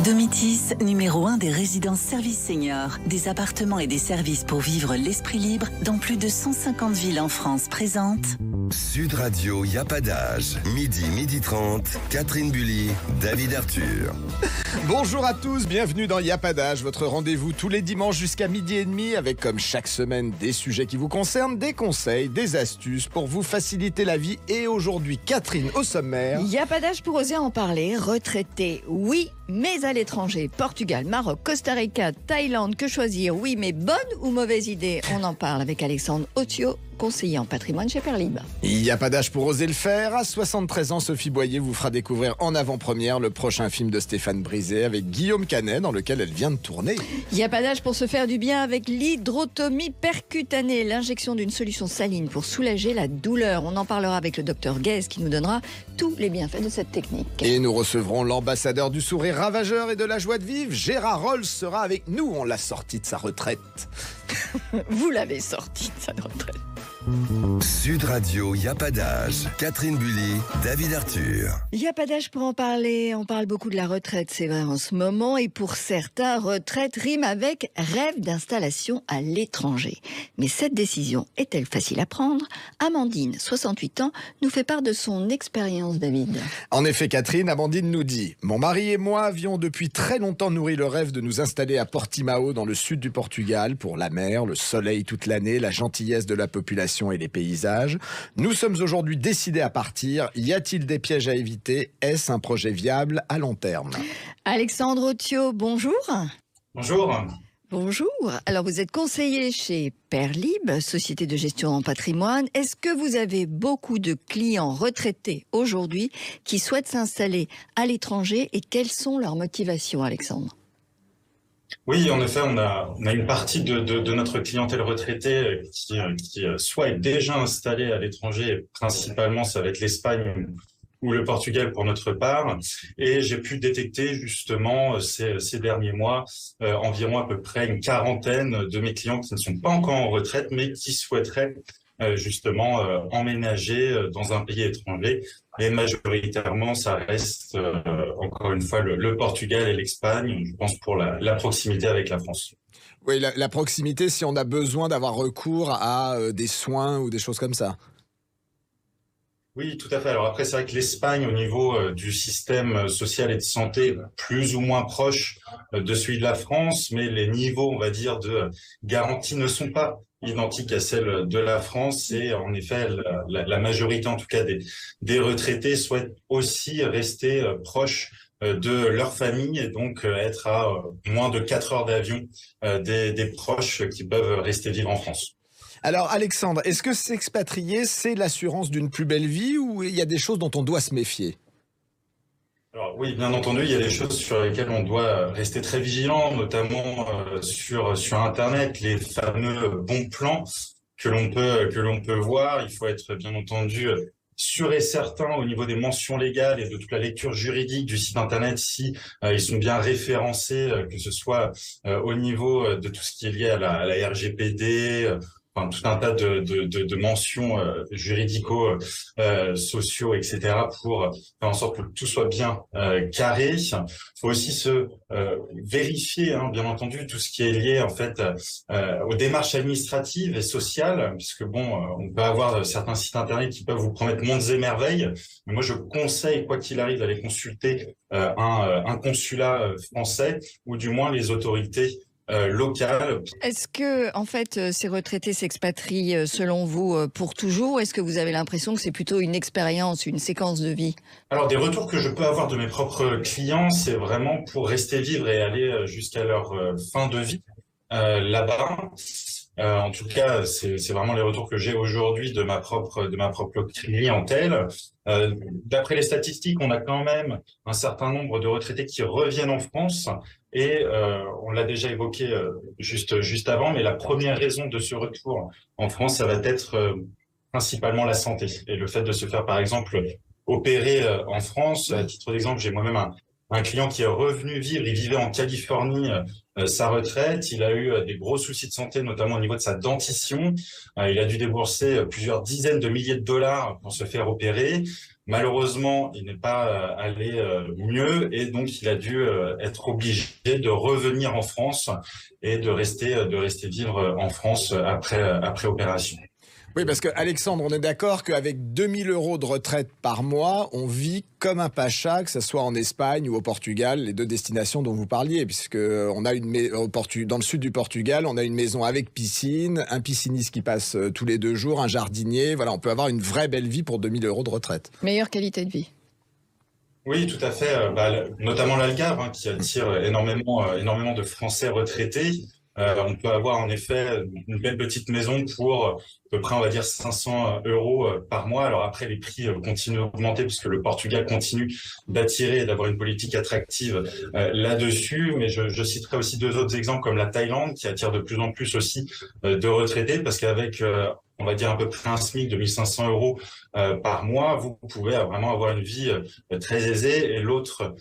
Domitis, numéro 1 des résidences services seniors, des appartements et des services pour vivre l'esprit libre dans plus de 150 villes en France présente. Sud Radio, y a pas d'âge. Midi 30, Catherine Bully, David Arthur. Bonjour à tous, bienvenue dans Y a pas d'âge, votre rendez-vous tous les dimanches jusqu'à 12h30 avec comme chaque semaine des sujets qui vous concernent, des conseils, des astuces pour vous faciliter la vie. Et aujourd'hui, Catherine au sommaire. Y a pas d'âge pour oser en parler, retraité, oui, mais à l'étranger, Portugal, Maroc, Costa Rica, Thaïlande, que choisir, oui, mais bonne ou mauvaise idée? On en parle avec Alexandre Otio, conseiller en patrimoine chez Perlib. Il n'y a pas d'âge pour oser le faire. À 73 ans, Sophie Boyer vous fera découvrir en avant-première le prochain film de Stéphane Brisé avec Guillaume Canet dans lequel elle vient de tourner. Il n'y a pas d'âge pour se faire du bien avec l'hydrotomie percutanée, l'injection d'une solution saline pour soulager la douleur. On en parlera avec le docteur Guez qui nous donnera tous les bienfaits de cette technique. Et nous recevrons l'ambassadeur du sourire ravageur et de la joie de vivre. Gérard Rolls sera avec nous. On l'a sorti de sa retraite. Vous l'avez sorti de sa retraite. Sud Radio, y a pas d'âge. Catherine Bully, David Arthur. Il n'y a pas d'âge pour en parler. On parle beaucoup de la retraite, c'est vrai, en ce moment. Et pour certains, retraite rime avec rêve d'installation à l'étranger. Mais cette décision est-elle facile à prendre? Amandine, 68 ans, nous fait part de son expérience, David. En effet, Catherine, Amandine nous dit « Mon mari et moi avions depuis très longtemps nourri le rêve de nous installer à Portimao, dans le sud du Portugal, pour la mer, le soleil toute l'année, la gentillesse de la population et les paysages. Nous sommes aujourd'hui décidés à partir. Y a-t-il des pièges à éviter? Est-ce un projet viable à long terme ?» Alexandre Otio, bonjour. Bonjour. Bonjour. Alors, vous êtes conseiller chez Perlib, société de gestion en patrimoine. Est-ce que vous avez beaucoup de clients retraités aujourd'hui qui souhaitent s'installer à l'étranger et quelles sont leurs motivations, Alexandre? Oui, en effet, on a une partie de notre clientèle retraitée qui soit est déjà installée à l'étranger. Principalement, ça va être l'Espagne ou le Portugal pour notre part. Et j'ai pu détecter justement ces derniers mois environ à peu près une quarantaine de mes clients qui ne sont pas encore en retraite, mais qui souhaiteraient justement emménager dans un pays étranger. Et majoritairement, ça reste encore une fois le Portugal et l'Espagne, je pense, pour la proximité avec la France. Oui, la proximité, si on a besoin d'avoir recours à des soins ou des choses comme ça. Oui, tout à fait. Alors après, c'est vrai que l'Espagne, au niveau du système social et de santé, plus ou moins proche de celui de la France, mais les niveaux, on va dire, de garantie ne sont pas identiques à celles de la France. Et en effet, la majorité, en tout cas, des retraités souhaitent aussi rester proches de leur famille et donc être à moins de 4 heures d'avion des proches qui peuvent rester vivre en France. Alors Alexandre, est-ce que s'expatrier, c'est l'assurance d'une plus belle vie ou il y a des choses dont on doit se méfier? Alors oui, bien entendu, il y a des choses sur lesquelles on doit rester très vigilant, notamment sur Internet, les fameux bons plans que l'on peut voir. Il faut être bien entendu sûr et certain au niveau des mentions légales et de toute la lecture juridique du site Internet si ils sont bien référencés, que ce soit au niveau de tout ce qui est lié à la RGPD. Enfin, tout un tas de mentions juridico-sociaux, etc. pour faire en sorte que tout soit bien carré. Il faut aussi se vérifier, bien entendu, tout ce qui est lié en fait aux démarches administratives et sociales, puisque on peut avoir certains sites internet qui peuvent vous promettre mondes et merveilles. Mais moi, je conseille, quoi qu'il arrive, d'aller consulter un consulat français ou du moins les autorités locales. Est-ce que, en fait, ces retraités s'expatrient, selon vous, pour toujours? Ou est-ce que vous avez l'impression que c'est plutôt une expérience, une séquence de vie? Alors, des retours que je peux avoir de mes propres clients, c'est vraiment pour rester vivre et aller jusqu'à leur fin de vie là-bas. En tout cas, c'est vraiment les retours que j'ai aujourd'hui de ma propre clientèle. D'après les statistiques, on a quand même un certain nombre de retraités qui reviennent en France et on l'a déjà évoqué juste avant, mais la première raison de ce retour en France, ça va être principalement la santé et le fait de se faire par exemple opérer en France. À titre d'exemple, j'ai moi-même un client qui est revenu vivre, il vivait en Californie sa retraite, il a eu des gros soucis de santé, notamment au niveau de sa dentition. Il a dû débourser plusieurs dizaines de milliers de dollars pour se faire opérer. Malheureusement, il n'est pas allé mieux et donc il a dû être obligé de revenir en France et de rester vivre en France après opération. Oui, parce que Alexandre, on est d'accord qu'avec 2000 € de retraite par mois, on vit comme un pacha, que ce soit en Espagne ou au Portugal, les deux destinations dont vous parliez, puisque on a dans le sud du Portugal, on a une maison avec piscine, un pisciniste qui passe tous les 2 jours, un jardinier. Voilà, on peut avoir une vraie belle vie pour 2000 € de retraite. Meilleure qualité de vie. Oui, tout à fait. Notamment l'Algarve, qui attire énormément de Français retraités. On peut avoir en effet une belle petite maison pour à peu près, on va dire, 500 € par mois. Alors après, les prix continuent d'augmenter puisque le Portugal continue d'attirer et d'avoir une politique attractive là-dessus. Mais je citerai aussi 2 autres exemples comme la Thaïlande qui attire de plus en plus aussi de retraités parce qu'avec on va dire à peu près un SMIC de 1500 € par mois, vous pouvez vraiment avoir une vie très aisée. Et l'autre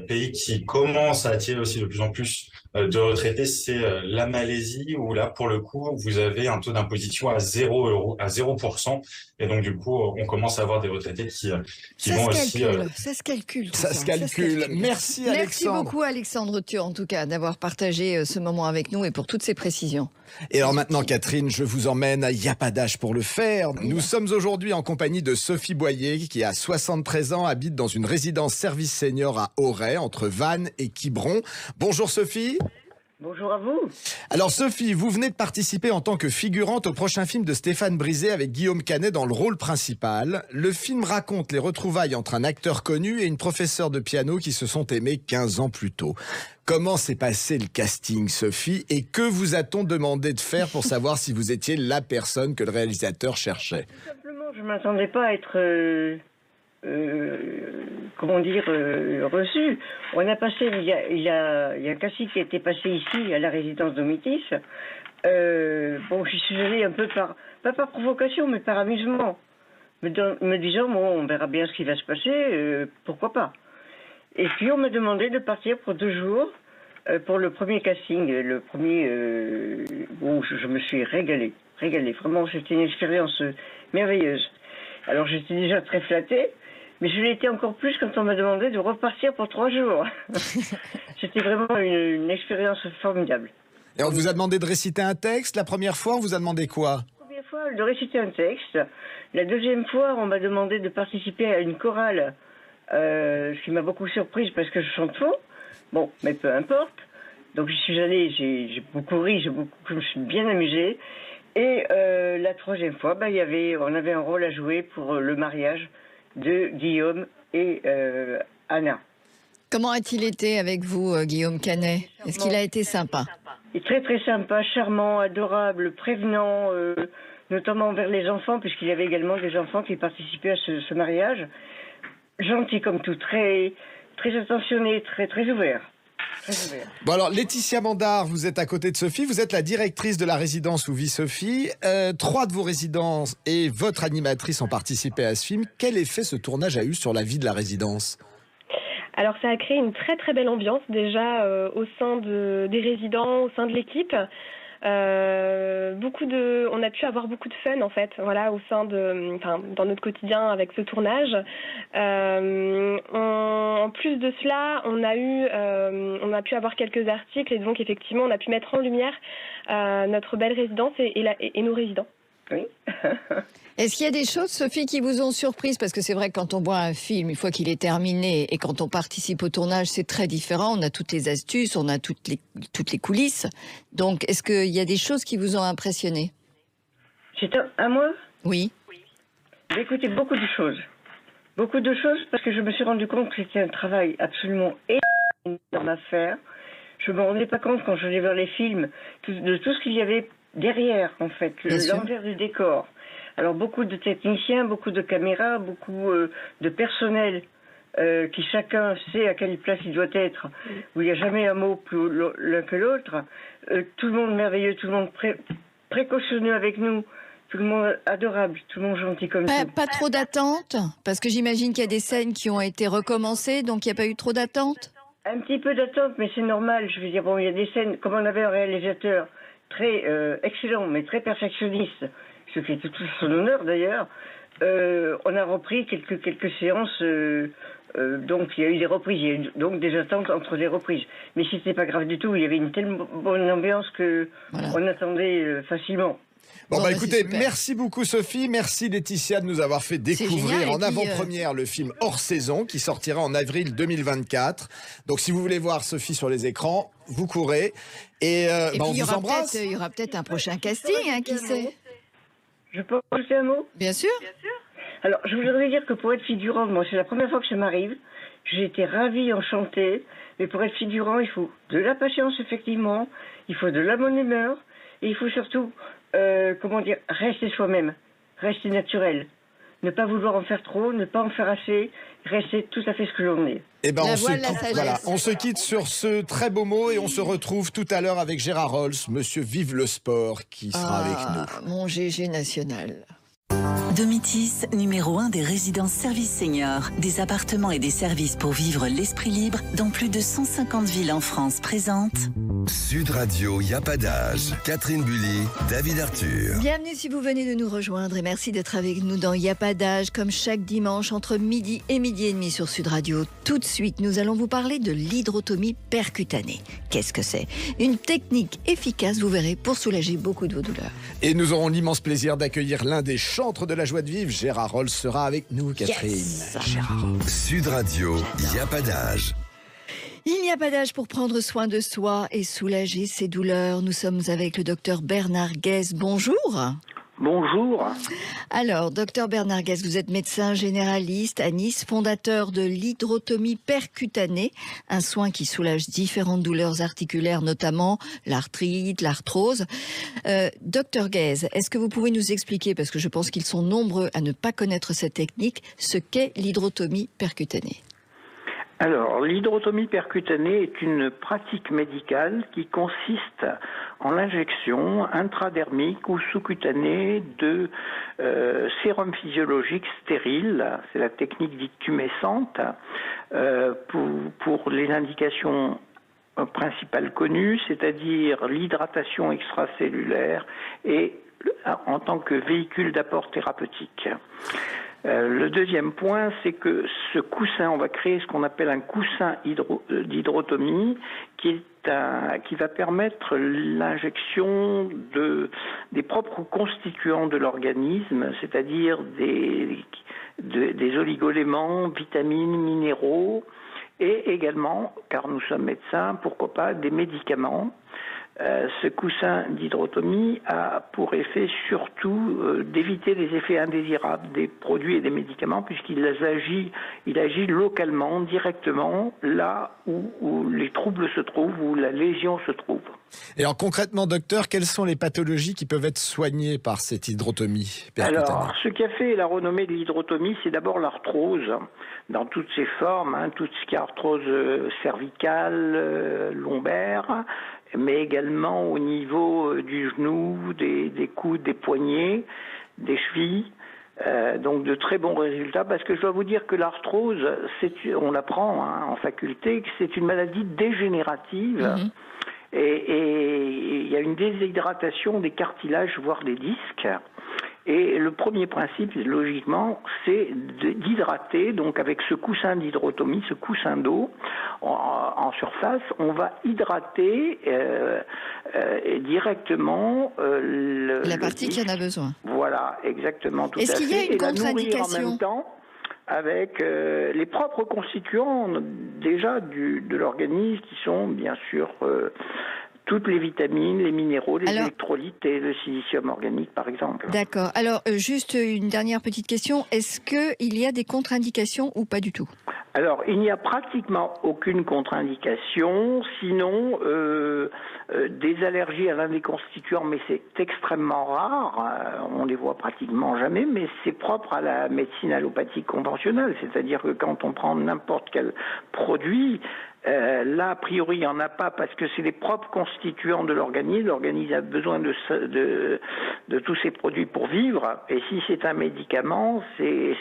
pays qui commence à attirer aussi de plus en plus de retraités, c'est la Malaisie, où là, pour le coup, vous avez un taux d'imposition à 0%. Et donc, du coup, on commence à avoir des retraités qui vont aussi... Ça se calcule. Ça se calcule. Merci, Alexandre. Merci beaucoup, Alexandre Thieu, en tout cas, d'avoir partagé ce moment avec nous et pour toutes ces précisions. Et alors maintenant, Catherine, je vous emmène à Y a pas d'âge pour le faire. Nous sommes aujourd'hui en compagnie de Sophie Boyer, qui a 73 ans, habite dans une résidence service senior à Auray, entre Vannes et Quiberon. Bonjour Sophie. Bonjour à vous. Alors Sophie, vous venez de participer en tant que figurante au prochain film de Stéphane Brisé avec Guillaume Canet dans le rôle principal. Le film raconte les retrouvailles entre un acteur connu et une professeure de piano qui se sont aimés 15 ans plus tôt. Comment s'est passé le casting, Sophie, et que vous a-t-on demandé de faire pour savoir si vous étiez la personne que le réalisateur cherchait? Tout simplement, je ne m'attendais pas à être... reçu. On a passé, il y a un casting qui a été passé ici, à la résidence Domitis. J'y suis allée un peu pas par provocation, mais par amusement. Me disant, bon, on verra bien ce qui va se passer, pourquoi pas. Et puis on m'a demandé de partir pour 2 jours, pour le premier casting, où je me suis régalée. Vraiment, c'était une expérience merveilleuse. Alors j'étais déjà très flattée, mais je l'ai été encore plus quand on m'a demandé de repartir pour 3 jours. C'était vraiment une expérience formidable. Et on vous a demandé de réciter un texte. La première fois, on vous a demandé quoi? La première fois, de réciter un texte. La deuxième fois, on m'a demandé de participer à une chorale, ce qui m'a beaucoup surprise parce que je chante faux. Bon, mais peu importe. Donc j'y suis allée, j'ai beaucoup ri, je me suis bien amusée. Et la troisième fois, on avait un rôle à jouer pour le mariage de Guillaume et Anna. Comment a-t-il été avec vous, Guillaume Canet? Est-ce qu'il a été sympa? Il est très très sympa, charmant, adorable, prévenant, notamment envers les enfants, puisqu'il y avait également des enfants qui participaient à ce mariage. Gentil comme tout, très, très attentionné, très, très ouvert. Bon alors, Laetitia Mandard, vous êtes à côté de Sophie, vous êtes la directrice de la résidence où vit Sophie. 3 de vos résidences et votre animatrice ont participé à ce film. Quel effet ce tournage a eu sur la vie de la résidence? Alors ça a créé une très très belle ambiance déjà au sein des résidents, au sein de l'équipe. On a pu avoir beaucoup de fun en fait, voilà, dans notre quotidien avec ce tournage. En plus de cela, on a pu avoir quelques articles et donc effectivement on a pu mettre en lumière notre belle résidence et nos résidents. Oui. Est-ce qu'il y a des choses, Sophie, qui vous ont surprise? Parce que c'est vrai que quand on voit un film, une fois qu'il est terminé, et quand on participe au tournage, c'est très différent. On a toutes les astuces, on a toutes les coulisses. Donc, est-ce qu'il y a des choses qui vous ont impressionné? C'est à moi? Oui. J'ai écouté beaucoup de choses. Beaucoup de choses parce que je me suis rendu compte que c'était un travail absolument énorme à faire. Je ne me rendais pas compte quand je allais voir les films de tout ce qu'il y avait derrière, en fait, l'envers du décor. Alors, beaucoup de techniciens, beaucoup de caméras, beaucoup de personnel qui chacun sait à quelle place il doit être, où il n'y a jamais un mot plus l'un que l'autre. Tout le monde merveilleux, tout le monde précautionneux avec nous, tout le monde adorable, tout le monde gentil comme ça. Pas trop d'attente? Parce que j'imagine qu'il y a des scènes qui ont été recommencées, donc il n'y a pas eu trop d'attente? Un petit peu d'attente, mais c'est normal. Je veux dire, bon, il y a des scènes, comme on avait un réalisateur très excellent, mais très perfectionniste, ce qui est tout son honneur d'ailleurs. on a repris quelques séances. Donc il y a eu des reprises, il y a eu donc des attentes entre les reprises. Mais c'était pas grave du tout, il y avait une telle bonne ambiance que on attendait facilement. Bon, écoutez, merci beaucoup Sophie, merci Laetitia de nous avoir fait découvrir en avant-première le film Hors saison qui sortira en avril 2024. Donc si vous voulez voir Sophie sur les écrans, vous courez et on vous embrasse. Il y aura peut-être un prochain casting, qui sait. Je peux ajouter un mot ? Bien sûr. Alors, je voudrais dire que pour être figurante, moi, c'est la première fois que ça m'arrive. J'ai été ravie, enchantée. Mais pour être figurant, il faut de la patience, effectivement. Il faut de la bonne humeur. Et il faut surtout, rester soi-même. Rester naturel. Ne pas vouloir en faire trop, ne pas en faire assez. Rester tout à fait ce que l'on est. On se quitte sur ce très beau mot et on se retrouve tout à l'heure avec Gérard Rolls, monsieur Vive le Sport, qui sera avec nous. Mon GG national. Domitis, numéro 1 des résidences services seniors, des appartements et des services pour vivre l'esprit libre dans plus de 150 villes en France présente. Sud Radio, y a pas d'âge. Catherine Bully, David Arthur. Bienvenue si vous venez de nous rejoindre et merci d'être avec nous dans Y a pas d'âge, comme chaque dimanche entre midi et midi et demi sur Sud Radio. Tout de suite, nous allons vous parler de l'hydrotomie percutanée. Qu'est-ce que c'est ? Une technique efficace, vous verrez, pour soulager beaucoup de vos douleurs. Et nous aurons l'immense plaisir d'accueillir l'un des chantres de la joie de vivre. Gérard Rolls sera avec nous, Catherine. Yes. Gérard. Sud Radio, y a pas d'âge. Il n'y a pas d'âge pour prendre soin de soi et soulager ses douleurs. Nous sommes avec le docteur Bernard Guez. Bonjour. Bonjour. Alors, docteur Bernard Guez, vous êtes médecin généraliste à Nice, fondateur de l'hydrotomie percutanée, un soin qui soulage différentes douleurs articulaires, notamment l'arthrite, l'arthrose. Docteur Guez, est-ce que vous pouvez nous expliquer, parce que je pense qu'ils sont nombreux à ne pas connaître cette technique, ce qu'est l'hydrotomie percutanée ? Alors, l'hydrotomie percutanée est une pratique médicale qui consiste en l'injection intradermique ou sous-cutanée de sérum physiologique stérile. C'est la technique dite tumescente pour les indications principales connues, c'est-à-dire l'hydratation extracellulaire et en tant que véhicule d'apport thérapeutique. Le deuxième point, c'est que ce coussin, on va créer ce qu'on appelle un coussin d'hydrotomie qui va permettre l'injection des propres constituants de l'organisme, c'est-à-dire des oligoéléments, vitamines, minéraux, et également, car nous sommes médecins, pourquoi pas, des médicaments. Ce coussin d'hydrotomie a pour effet surtout d'éviter les effets indésirables des produits et des médicaments puisqu'il agit localement, directement, là où les troubles se trouvent, où la lésion se trouve. Et alors concrètement, docteur, quelles sont les pathologies qui peuvent être soignées par cette hydrotomie percutanée ? Alors, ce qui a fait la renommée de l'hydrotomie, c'est d'abord l'arthrose, dans toutes ses formes, tout ce qui est arthrose cervicale, lombaire, mais également au niveau du genou, des coudes, des poignets, des chevilles. Donc de très bons résultats, parce que je dois vous dire que l'arthrose, on l'apprend en faculté, que c'est une maladie dégénérative. Et il y a une déshydratation des cartilages, voire des disques. Et le premier principe, logiquement, c'est d'hydrater. Donc avec ce coussin d'hydrotomie, ce coussin d'eau en surface, on va hydrater directement la partie qui en a besoin. Voilà, exactement. Tout à fait. Est-ce qu'il y a une contre-indication ? Et la nourrir en même temps avec les propres constituants déjà de l'organisme qui sont bien sûr toutes les vitamines, les minéraux, les électrolytes et le silicium organique par exemple. D'accord. Alors juste une dernière petite question, est-ce qu'il y a des contre-indications ou pas du tout ? Alors, il n'y a pratiquement aucune contre-indication, sinon des allergies à l'un des constituants, mais c'est extrêmement rare, on les voit pratiquement jamais, mais c'est propre à la médecine allopathique conventionnelle, c'est-à-dire que quand on prend n'importe quel produit, là, a priori, il n'y en a pas parce que c'est les propres constituants de l'organisme. L'organisme a besoin de tous ces produits pour vivre. Et si c'est un médicament, c'est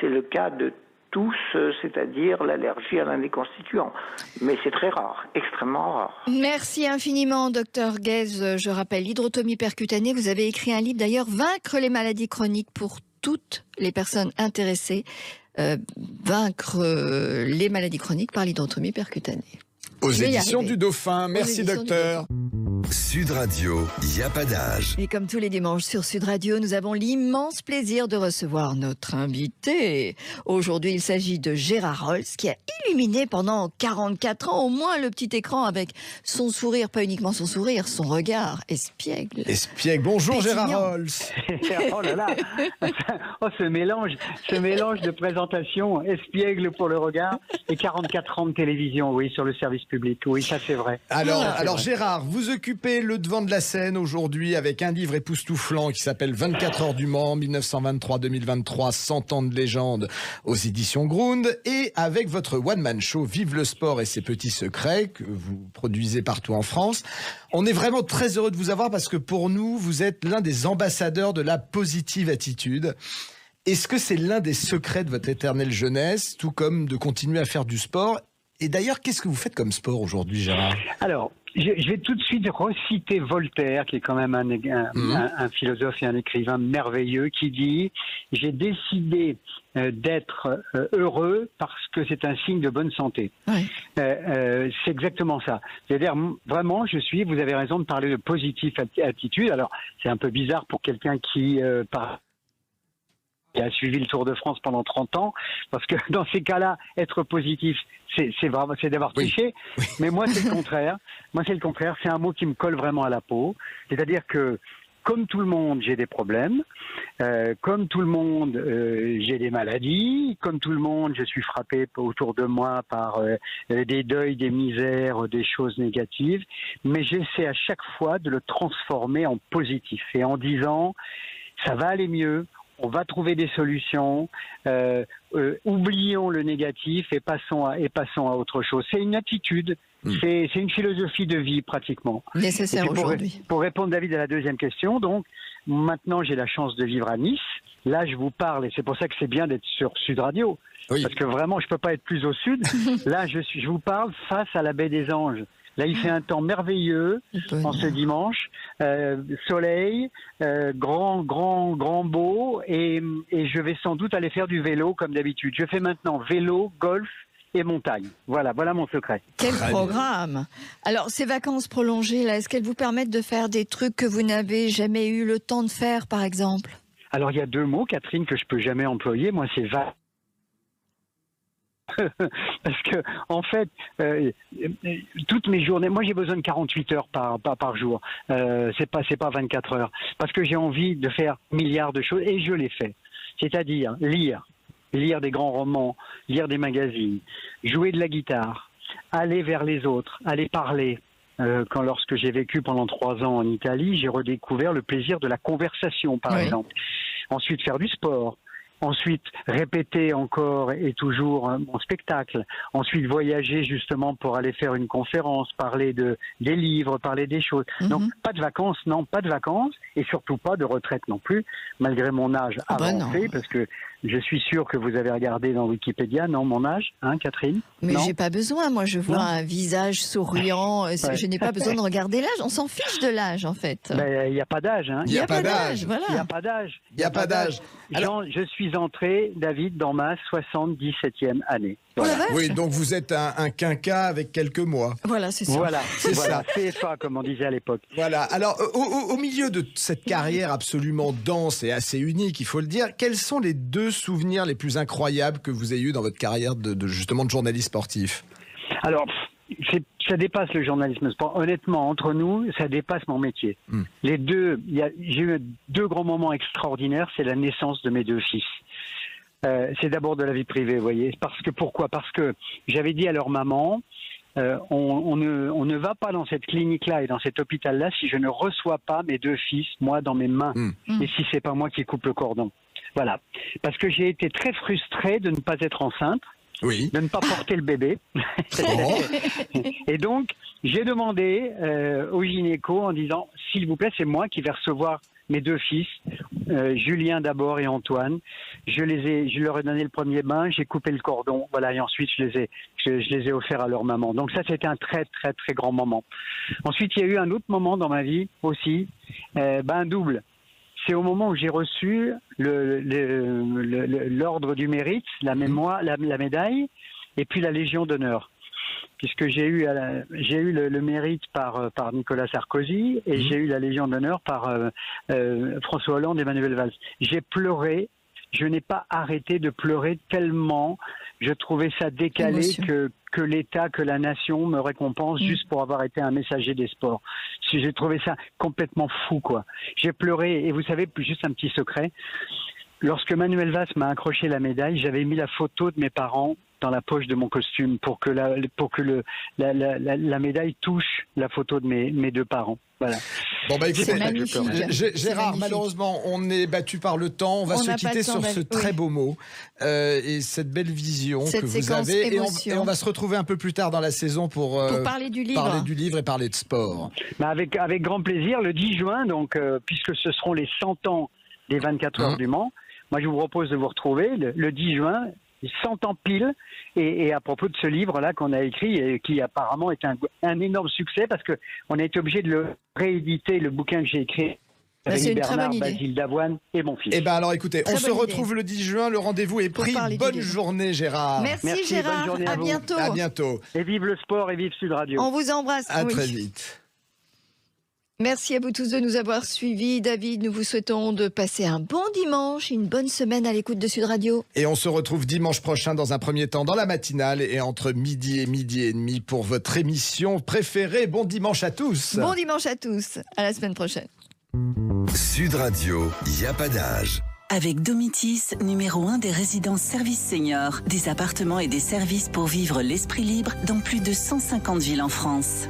le cas de tous, c'est-à-dire l'allergie à l'un des constituants. Mais c'est très rare, extrêmement rare. Merci infiniment, docteur Guez. Je rappelle, l'hydrotomie percutanée, vous avez écrit un livre d'ailleurs, Vaincre les maladies chroniques pour toutes les personnes intéressées vaincre les maladies chroniques par l'hydrotomie percutanée. Aux Je vais y éditions arriver. du Dauphin. Merci, éditions du docteur. Sud Radio, y a pas d'âge. Et comme tous les dimanches sur Sud Radio, nous avons l'immense plaisir de recevoir notre invité. Aujourd'hui, il s'agit de Gérard Rolls, qui a illuminé pendant 44 ans au moins le petit écran avec son sourire, pas uniquement son sourire, son regard espiègle. Espiègle. Bonjour Pétillant. Gérard Rolls. Oh là là, oh, ce mélange de présentation, espiègle pour le regard et 44 ans de télévision, oui, sur le service public. Oui, ça c'est vrai. Alors Gérard, vous occupez le devant de la scène aujourd'hui avec un livre époustouflant qui s'appelle 24 heures du Mans, 1923-2023, 100 ans de légende aux éditions Grund, et avec votre one-man show Vive le sport et ses petits secrets que vous produisez partout en France. On est vraiment très heureux de vous avoir parce que pour nous, vous êtes l'un des ambassadeurs de la positive attitude. Est-ce que c'est l'un des secrets de votre éternelle jeunesse, tout comme de continuer à faire du sport? Et d'ailleurs, qu'est-ce que vous faites comme sport aujourd'hui, Gérard? Alors, je vais tout de suite reciter Voltaire, qui est quand même un philosophe et un écrivain merveilleux, qui dit « J'ai décidé d'être heureux parce que c'est un signe de bonne santé. Ouais. » C'est exactement ça. C'est-à-dire, vraiment, vous avez raison de parler de positive attitude. Alors, c'est un peu bizarre pour quelqu'un qui a suivi le Tour de France pendant 30 ans, parce que dans ces cas-là, être positif, c'est d'avoir triché. Oui. Mais moi, c'est le contraire. C'est un mot qui me colle vraiment à la peau. C'est-à-dire que, comme tout le monde, j'ai des problèmes. Comme tout le monde, j'ai des maladies. Comme tout le monde, je suis frappé autour de moi par des deuils, des misères, des choses négatives. Mais j'essaie à chaque fois de le transformer en positif et en disant, ça va aller mieux. On va trouver des solutions, oublions le négatif et passons à autre chose. C'est une attitude, c'est une philosophie de vie pratiquement. Nécessaire aujourd'hui. Pour répondre, David, à la deuxième question, donc maintenant j'ai la chance de vivre à Nice. Là, je vous parle, et c'est pour ça que c'est bien d'être sur Sud Radio, parce que vraiment, je peux pas être plus au sud. Là, je vous parle face à la baie des Anges. Là, il fait un temps merveilleux en ce dimanche, soleil, grand beau, et je vais sans doute aller faire du vélo comme d'habitude. Je fais maintenant vélo, golf et montagne. Voilà mon secret. Quel programme! Alors, ces vacances prolongées, là, est-ce qu'elles vous permettent de faire des trucs que vous n'avez jamais eu le temps de faire, par exemple? Alors, il y a deux mots, Catherine, que je peux jamais employer. Moi, c'est parce que en fait, toutes mes journées, moi j'ai besoin de 48 heures par jour. C'est pas 24 heures, parce que j'ai envie de faire milliards de choses et je les fais. C'est-à-dire lire des grands romans, lire des magazines, jouer de la guitare, aller vers les autres, aller parler. Lorsque j'ai vécu pendant 3 ans en Italie, j'ai redécouvert le plaisir de la conversation, par exemple. Ensuite, faire du sport. Ensuite, répéter encore et toujours mon spectacle. Ensuite, voyager justement pour aller faire une conférence, parler des livres, parler des choses. Donc, pas de vacances, et surtout pas de retraite non plus, malgré mon âge avancé, parce que je suis sûr que vous avez regardé dans Wikipédia, non, mon âge, hein, Catherine? Mais j'ai pas besoin, moi je vois un visage souriant, je n'ai pas besoin de regarder l'âge, on s'en fiche de l'âge en fait. Il n'y a pas d'âge, hein. Il n'y a pas d'âge, voilà. Il n'y a pas d'âge. Il n'y a pas d'âge. Alors, je suis entré, David, dans ma 77e année. Voilà. Oui, donc vous êtes un quinquat avec quelques mois. Voilà, c'est ça. Voilà, CFA, comme on disait à l'époque. Voilà. Alors, au milieu de cette carrière absolument dense et assez unique, il faut le dire, quels sont les 2 souvenirs les plus incroyables que vous ayez eu dans votre carrière justement de journaliste sportif? Alors, ça dépasse le journalisme sport. Honnêtement, entre nous, ça dépasse mon métier. Les deux, j'ai eu 2 grands moments extraordinaires. C'est la naissance de mes 2 fils. C'est d'abord de la vie privée, vous voyez. Pourquoi? Parce que j'avais dit à leur maman, on ne va pas dans cette clinique-là et dans cet hôpital-là si je ne reçois pas mes 2 fils, moi, dans mes mains. Et si c'est pas moi qui coupe le cordon. Voilà. Parce que j'ai été très frustré de ne pas être enceinte. Oui. De ne pas porter le bébé. Et donc, j'ai demandé au gynéco en disant, s'il vous plaît, c'est moi qui vais recevoir mes 2 fils, Julien d'abord et Antoine. Je leur ai donné le premier bain, j'ai coupé le cordon, voilà, et ensuite je les ai offerts à leur maman. Donc ça, c'était un très très très grand moment. Ensuite, il y a eu un autre moment dans ma vie aussi, un double. c'est au moment où j'ai reçu l'ordre du mérite, la médaille, et puis la Légion d'honneur. Puisque j'ai eu le mérite par Nicolas Sarkozy et j'ai eu la Légion d'honneur par François Hollande et Manuel Valls. J'ai pleuré, je n'ai pas arrêté de pleurer tellement je trouvais ça décalé que l'État, que la nation me récompense juste pour avoir été un messager des sports. J'ai trouvé ça complètement fou, quoi. J'ai pleuré, et vous savez, juste un petit secret, lorsque Manuel Valls m'a accroché la médaille, j'avais mis la photo de mes parents dans la poche de mon costume pour que la médaille touche la photo de mes deux parents. Voilà. Bon bah écoutez, Gérard, malheureusement, on est battu par le temps. On va se quitter sur ce très beau mot et cette belle vision que vous avez. Et on va se retrouver un peu plus tard dans la saison pour parler du livre et parler de sport. Bah avec grand plaisir, le 10 juin, donc, puisque ce seront les 100 ans des 24 heures du Mans, moi je vous propose de vous retrouver le 10 juin. 100 ans pile, et à propos de ce livre-là qu'on a écrit et qui apparemment est un énorme succès parce qu'on a été obligé de le rééditer, le bouquin que j'ai écrit avec Bernard, Basile Davoine et mon fils. Eh ben alors écoutez, on se retrouve le 10 juin, le rendez-vous est pris. Bonne journée Gérard. Merci Gérard, bonne journée à bientôt. À bientôt. Et vive le sport et vive Sud Radio. On vous embrasse. À très vite. Merci à vous tous de nous avoir suivis. David, nous vous souhaitons de passer un bon dimanche, une bonne semaine à l'écoute de Sud Radio. Et on se retrouve dimanche prochain dans un premier temps dans la matinale et entre midi et demi pour votre émission préférée. Bon dimanche à tous. Bon dimanche à tous. À la semaine prochaine. Sud Radio, il n'y a pas d'âge. Avec Domitis, numéro 1 des résidences services seniors, des appartements et des services pour vivre l'esprit libre dans plus de 150 villes en France.